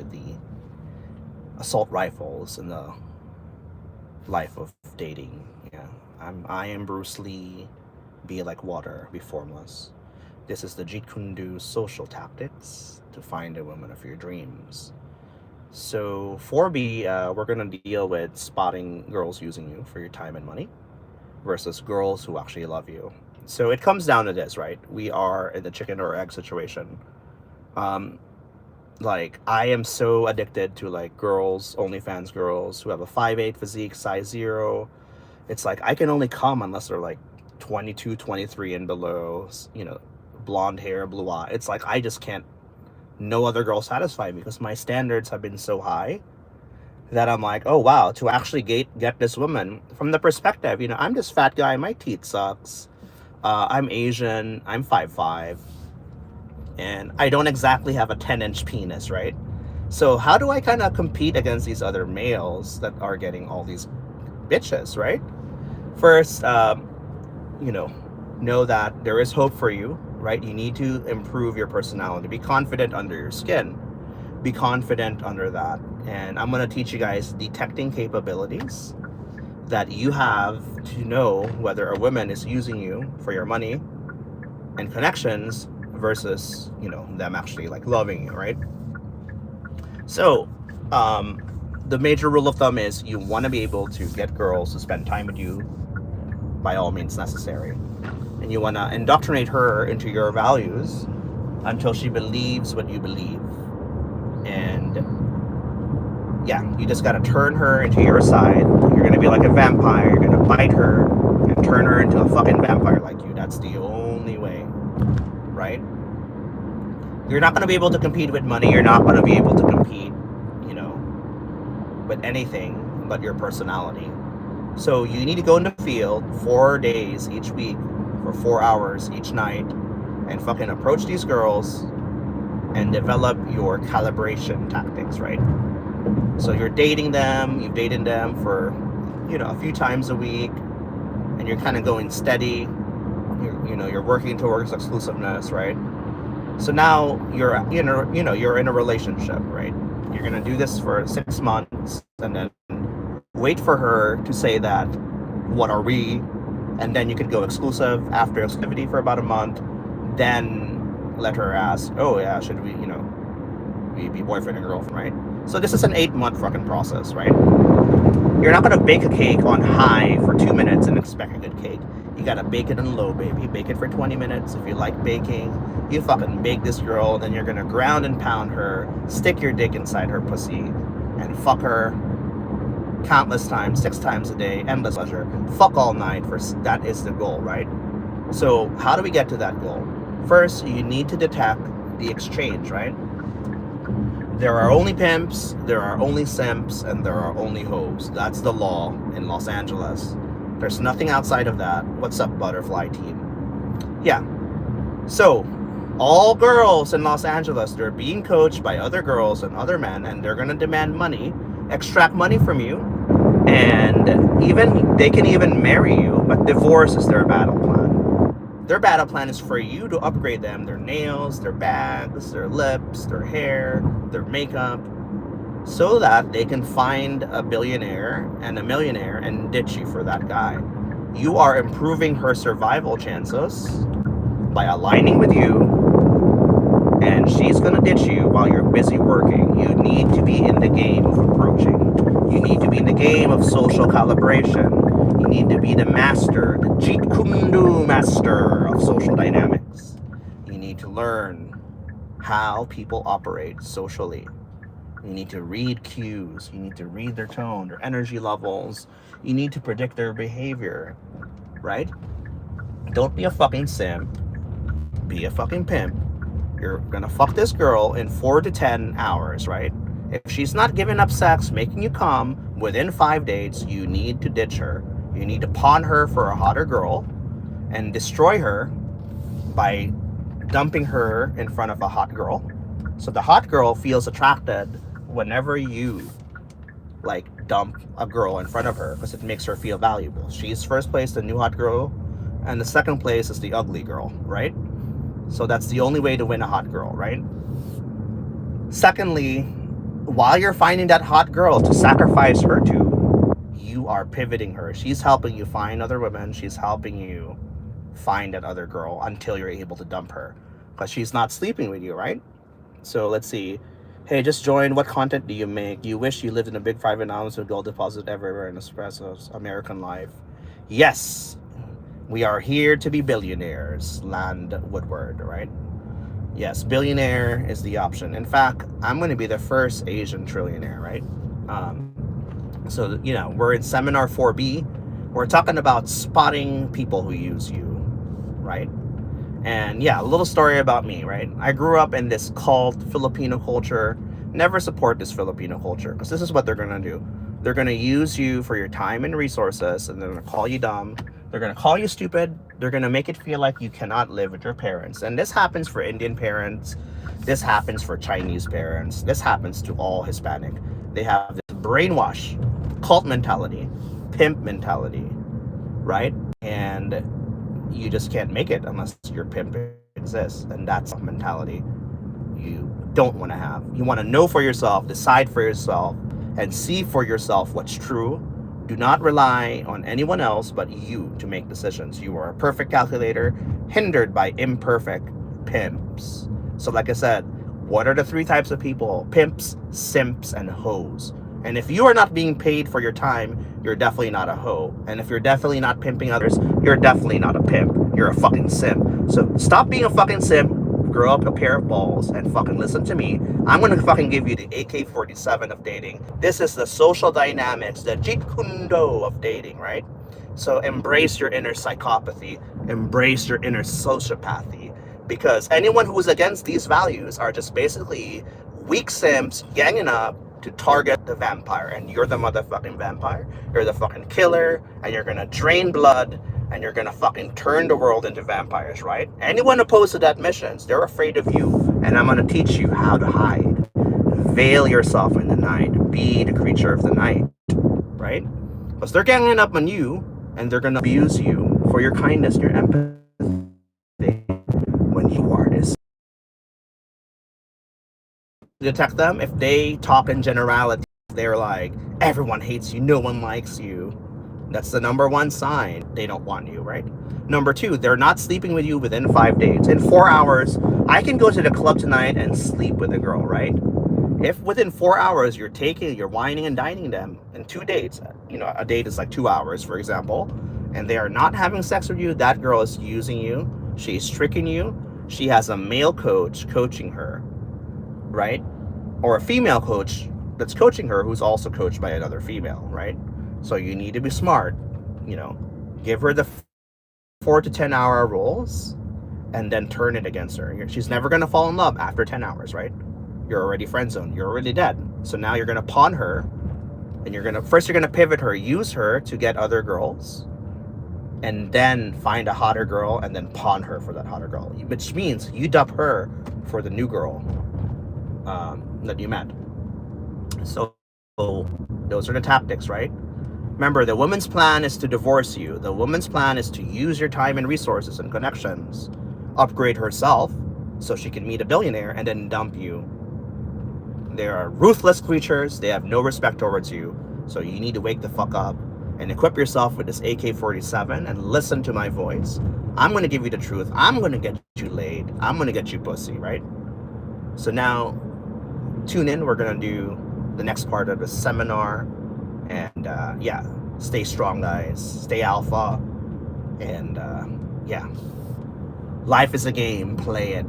with the assault rifles in the life of dating. Yeah, I am Bruce Lee. Be like water, be formless. This is the Jeet Kune Do social tactics to find a woman of your dreams. So 4B, we're gonna deal with spotting girls using you for your time and money versus girls who actually love you. So it comes down to this, right? We are in the chicken or egg situation. Um, like I am so addicted to like girls, OnlyFans girls who have a 5'8" physique, size zero. It's like I can only come unless they're like 22, 23 and below, blonde hair, blue eye. It's like I just can't, no other girl satisfy me because my standards have been so high that I'm like, oh wow, to actually get this woman from the perspective, I'm this fat guy, my teeth sucks. I'm Asian, I'm 5'5", and I don't exactly have a 10-inch penis, right? So how do I kind of compete against these other males that are getting all these bitches, right? First, you know that there is hope for you, right? You need to improve your personality. Be confident under your skin. Be confident under that. And I'm going to teach you guys detecting capabilities that you have to know whether a woman is using you for your money and connections versus, them actually like loving you, right? So, the major rule of thumb is you want to be able to get girls to spend time with you by all means necessary. And you want to indoctrinate her into your values until she believes what you believe. And yeah, you just got to turn her into your side. You're going to be like a vampire. You're going to bite her and turn her into a fucking vampire like you. That's the only way, right? You're not going to be able to compete with money. You're not going to be able to compete, with anything but your personality. So you need to go in the field 4 days each week for 4 hours each night and fucking approach these girls and develop your calibration tactics, right? So you've dated them for, a few times a week, and you're kind of going steady. You're working towards exclusiveness, right? So now you're in a relationship, right? You're gonna do this for 6 months, and then wait for her to say that, what are we? And then you could go exclusive after exclusivity for about a month. Then let her ask, oh yeah, should we, we be boyfriend and girlfriend, right? So this is an 8-month fucking process, right? You're not gonna bake a cake on high for 2 minutes and expect a good cake. You gotta bake it on low, baby. Bake it for 20 minutes. If you like baking, you fucking bake this girl, then you're gonna ground and pound her, stick your dick inside her pussy, and fuck her countless times, 6 times a day, endless pleasure. Fuck all night. That is the goal, right? So how do we get to that goal? First, you need to detect the exchange, right? There are only pimps, there are only simps, and there are only hoes. That's the law in Los Angeles. There's nothing outside of that. What's up, butterfly team? Yeah. So, all girls in Los Angeles, they're being coached by other girls and other men, and they're going to demand money, extract money from you, and they can even marry you, but divorce is their battle plan. Their battle plan is for you to upgrade them, their nails, their bags, their lips, their hair, their makeup, so that they can find a billionaire and a millionaire and ditch you for that guy. You are improving her survival chances by aligning with you, and she's gonna ditch you while you're busy working. You need to be in the game of approaching. You need to be in the game of social calibration. You need to be the master, the Jeet Kune Do master of social dynamics. You need to learn how people operate socially. You need to read cues. You need to read their tone, their energy levels. You need to predict their behavior, right? Don't be a fucking simp. Be a fucking pimp. You're gonna fuck this girl in 4 to 10 hours, right? If she's not giving up sex, making you come within 5 dates, you need to ditch her. You need to pawn her for a hotter girl and destroy her by dumping her in front of a hot girl. So the hot girl feels attracted whenever you like dump a girl in front of her because it makes her feel valuable. She's first place, the new hot girl, and the second place is the ugly girl, right? So that's the only way to win a hot girl, right? Secondly, while you're finding that hot girl to sacrifice her to, you are pivoting her. She's helping you find other women. She's helping you find that other girl until you're able to dump her. Because she's not sleeping with you, right? So let's see. Hey, just join. What content do you make? You wish you lived in a big private house with gold deposit everywhere in espressos. American life. Yes, we are here to be billionaires. Land Woodward, right? Yes, billionaire is the option. In fact, I'm going to be the first Asian trillionaire, right? So, we're in seminar 4B. We're talking about spotting people who use you, right? And yeah, a little story about me, right? I grew up in this cult Filipino culture. Never support this Filipino culture because this is what they're going to do. They're going to use you for your time and resources, and they're going to call you dumb. They're going to call you stupid. They're going to make it feel like you cannot live with your parents. And this happens for Indian parents. This happens for Chinese parents. This happens to all Hispanic. They have this brainwash, cult mentality, pimp mentality, right? And you just can't make it unless your pimp exists. And that's a mentality you don't want to have. You want to know for yourself, decide for yourself, and see for yourself what's true. Do not rely on anyone else but you to make decisions. You are a perfect calculator, hindered by imperfect pimps. So like I said, what are the 3 types of people? Pimps, simps, and hoes. And if you are not being paid for your time, you're definitely not a hoe. And if you're definitely not pimping others, you're definitely not a pimp. You're a fucking simp. So stop being a fucking simp, grow up a pair of balls, and fucking listen to me. I'm gonna fucking give you the AK-47 of dating. This is the social dynamics, the Jeet Kune Do of dating, right? So embrace your inner psychopathy, embrace your inner sociopathy, because anyone who is against these values are just basically weak simps ganging up to target the vampire, and you're the motherfucking vampire. You're the fucking killer, and you're gonna drain blood, and you're gonna fucking turn the world into vampires, right? Anyone opposed to that mission, they're afraid of you, and I'm gonna teach you how to hide. Veil yourself in the night. Be the creature of the night, right? Because they're ganging up on you, and they're gonna abuse you for your kindness, your empathy, when you are this. Detect them if they talk in generality. They're like, everyone hates you, no one likes you. That's the number 1 sign they don't want you, right? Number 2, they're not sleeping with you within 5 days. In 4 hours, I can go to the club tonight and sleep with a girl, right? If within 4 hours you're whining and dining them in 2 dates, a date is like 2 hours, for example, and they are not having sex with you, that girl is using you. She's tricking you. She has a male coach coaching her, right? Or a female coach that's coaching her who's also coached by another female, right? So you need to be smart, give her the 4 to 10 hour rules and then turn it against her. She's never going to fall in love after 10 hours, right? You're already friend zoned. You're already dead. So now you're going to pawn her, and you're going to pivot her, use her to get other girls, and then find a hotter girl and then pawn her for that hotter girl, which means you dump her for the new girl that you met. So those are the tactics, right? Remember, the woman's plan is to divorce you. The woman's plan is to use your time and resources and connections, upgrade herself so she can meet a billionaire, and then dump you. They are ruthless creatures. They have no respect towards you. So you need to wake the fuck up and equip yourself with this AK-47 and listen to my voice. I'm going to give you the truth. I'm going to get you laid. I'm going to get you pussy, right? So now, tune in. We're going to do the next part of the seminar. And yeah, stay strong, guys. Stay alpha. And yeah, life is a game. Play it.